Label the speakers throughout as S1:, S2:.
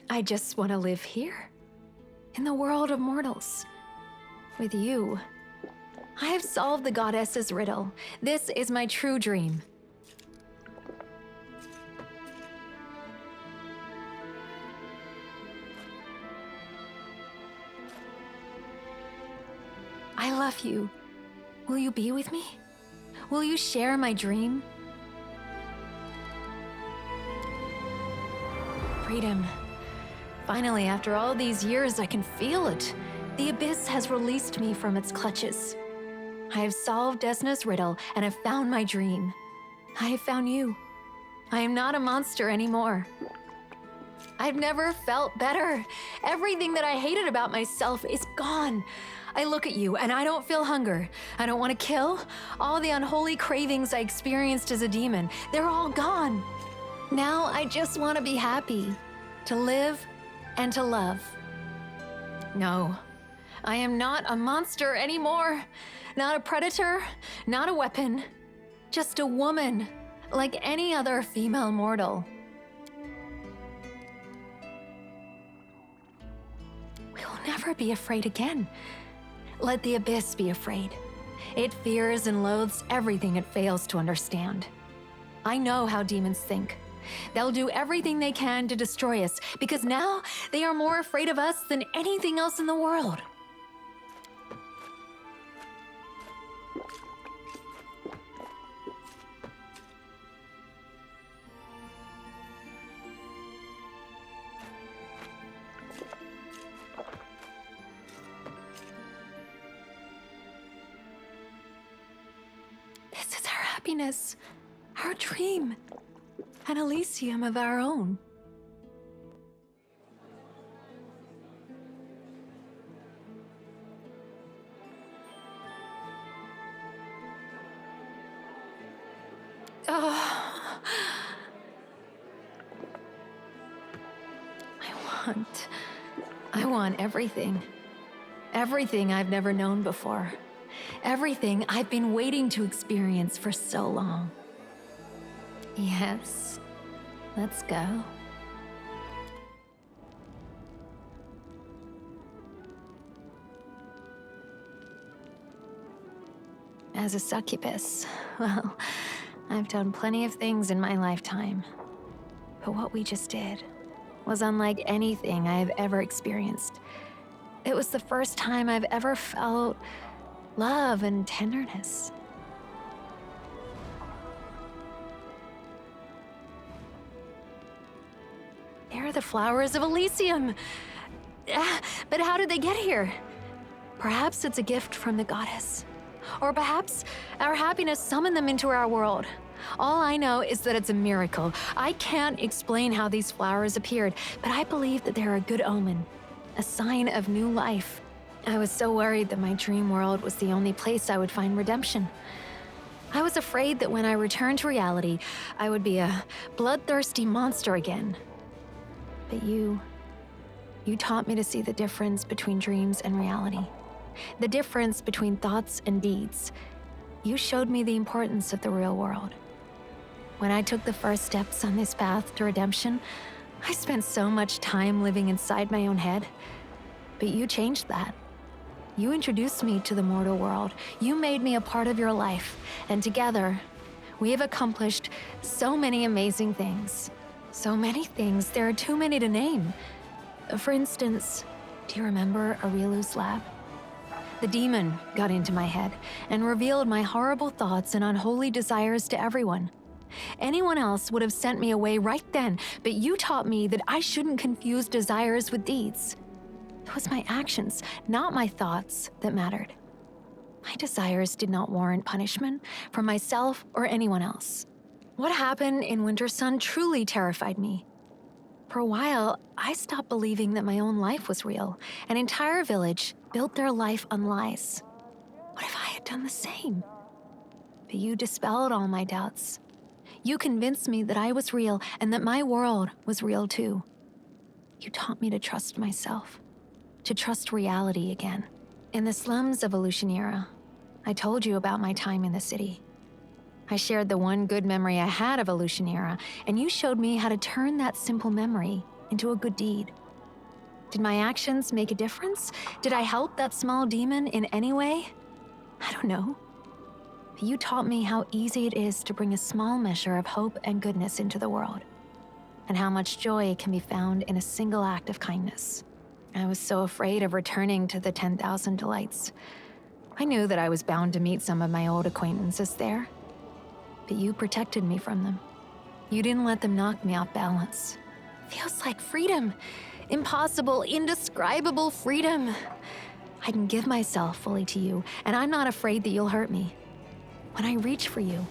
S1: I just want to live here, in the world of mortals, with you. I have solved the goddess's riddle. This is my true dream. I love you. Will you be with me? Will you share my dream? Freedom. Finally, after all these years, I can feel it. The abyss has released me from its clutches. I have solved Desna's riddle and have found my dream. I have found you. I am not a monster anymore. I've never felt better. Everything that I hated about myself is gone. I look at you and I don't feel hunger. I don't want to kill. All the unholy cravings I experienced as a demon, they're all gone. Now I just want to be happy, to live and to love. No, I am not a monster anymore. Not a predator, not a weapon. Just a woman, like any other female mortal. We will never be afraid again. Let the abyss be afraid. It fears and loathes everything it fails to understand. I know how demons think. They'll do everything they can to destroy us because now they are more afraid of us than anything else in the world. This is our happiness, our dream. An Elysium of our own. Oh. I want everything. Everything I've never known before. Everything I've been waiting to experience for so long. Yes, let's go. As a succubus, well, I've done plenty of things in my lifetime. But what we just did was unlike anything I have ever experienced. It was the first time I've ever felt love and tenderness. They're the flowers of Elysium. But how did they get here? Perhaps it's a gift from the goddess. Or perhaps our happiness summoned them into our world. All I know is that it's a miracle. I can't explain how these flowers appeared, but I believe that they're a good omen, a sign of new life. I was so worried that my dream world was the only place I would find redemption. I was afraid that when I returned to reality, I would be a bloodthirsty monster again. But you taught me to see the difference between dreams and reality. The difference between thoughts and deeds. You showed me the importance of the real world. When I took the first steps on this path to redemption, I spent so much time living inside my own head. But you changed that. You introduced me to the mortal world. You made me a part of your life. And together, we have accomplished so many amazing things. So many things, there are too many to name. For instance, do you remember Aurelu's lab? The demon got into my head and revealed my horrible thoughts and unholy desires to everyone. Anyone else would have sent me away right then, but you taught me that I shouldn't confuse desires with deeds. It was my actions, not my thoughts, that mattered. My desires did not warrant punishment for myself or anyone else. What happened in Winter Sun truly terrified me. For a while, I stopped believing that my own life was real. An entire village built their life on lies. What if I had done the same? But you dispelled all my doubts. You convinced me that I was real and that my world was real too. You taught me to trust myself, to trust reality again. In the slums of Arueshalae, I told you about my time in the city. I shared the one good memory I had of Arueshalae, and you showed me how to turn that simple memory into a good deed? Did my actions make a difference? Did I help that small demon in any way? I don't know. But you taught me how easy it is to bring a small measure of hope and goodness into the world, and how much joy can be found in a single act of kindness. I was so afraid of returning to the 10,000 delights. I knew that I was bound to meet some of my old acquaintances there, but you protected me from them. You didn't let them knock me off balance. Feels like freedom. Impossible, indescribable freedom. I can give myself fully to you, and I'm not afraid that you'll hurt me. When I reach for you,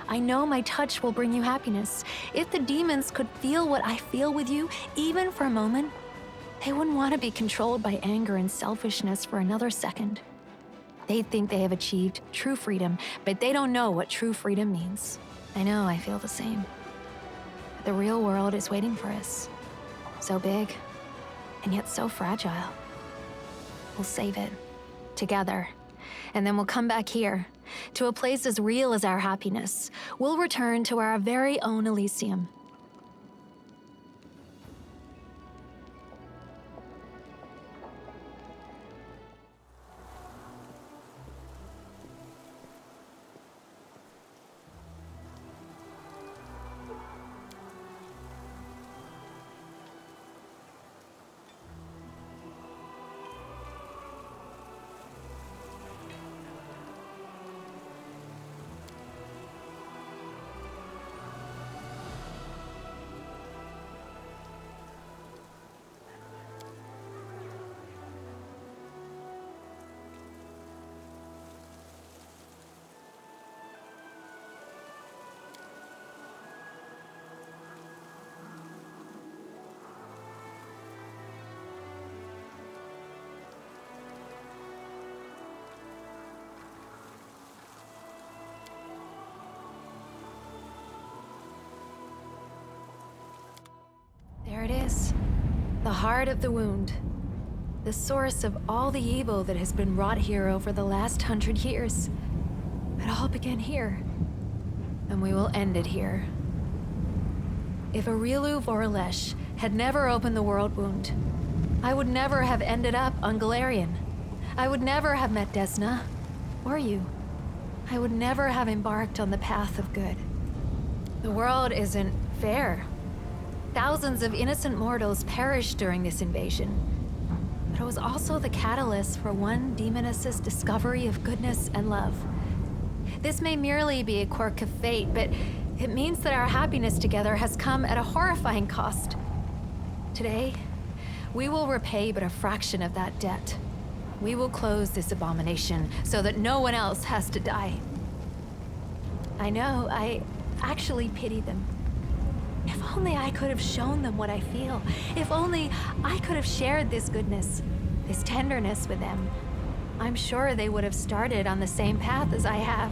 S1: I know my touch will bring you happiness. If the demons could feel what I feel with you, even for a moment, they wouldn't want to be controlled by anger and selfishness for another second. They think they have achieved true freedom, but they don't know what true freedom means. I know I feel the same. But the real world is waiting for us. So big, and yet so fragile. We'll save it, together. And then we'll come back here, to a place as real as our happiness. We'll return to our very own Elysium. There it is, the heart of the wound, the source of all the evil that has been wrought here over the last 100 years. It all began here, and we will end it here. If Aurilu Voralesh had never opened the world wound, I would never have ended up on Galarian. I would never have met Desna, or you. I would never have embarked on the path of good. The world isn't fair. Thousands of innocent mortals perished during this invasion. But it was also the catalyst for one demoness's discovery of goodness and love. This may merely be a quirk of fate, but it means that our happiness together has come at a horrifying cost. Today, we will repay but a fraction of that debt. We will close this abomination so that no one else has to die. I know, I actually pity them. If only I could have shown them what I feel. If only I could have shared this goodness, this tenderness with them. I'm sure they would have started on the same path as I have.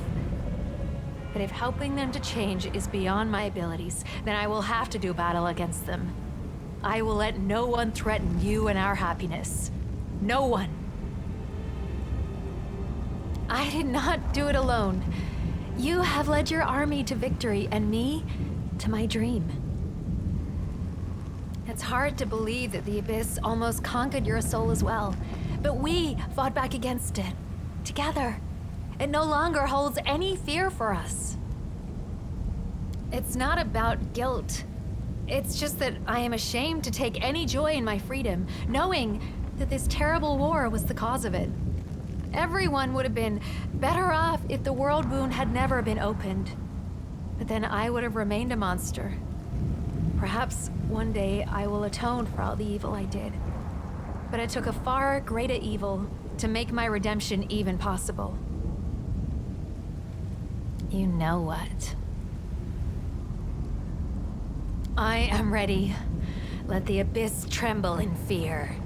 S1: But if helping them to change is beyond my abilities, then I will have to do battle against them. I will let no one threaten you and our happiness. No one. I did not do it alone. You have led your army to victory, and me to my dream. It's hard to believe that the Abyss almost conquered your soul as well, but we fought back against it, together. It no longer holds any fear for us. It's not about guilt. It's just that I am ashamed to take any joy in my freedom, knowing that this terrible war was the cause of it. Everyone would have been better off if the world wound had never been opened. But then I would have remained a monster. Perhaps one day I will atone for all the evil I did. But it took a far greater evil to make my redemption even possible. You know what? I am ready. Let the Abyss tremble in fear.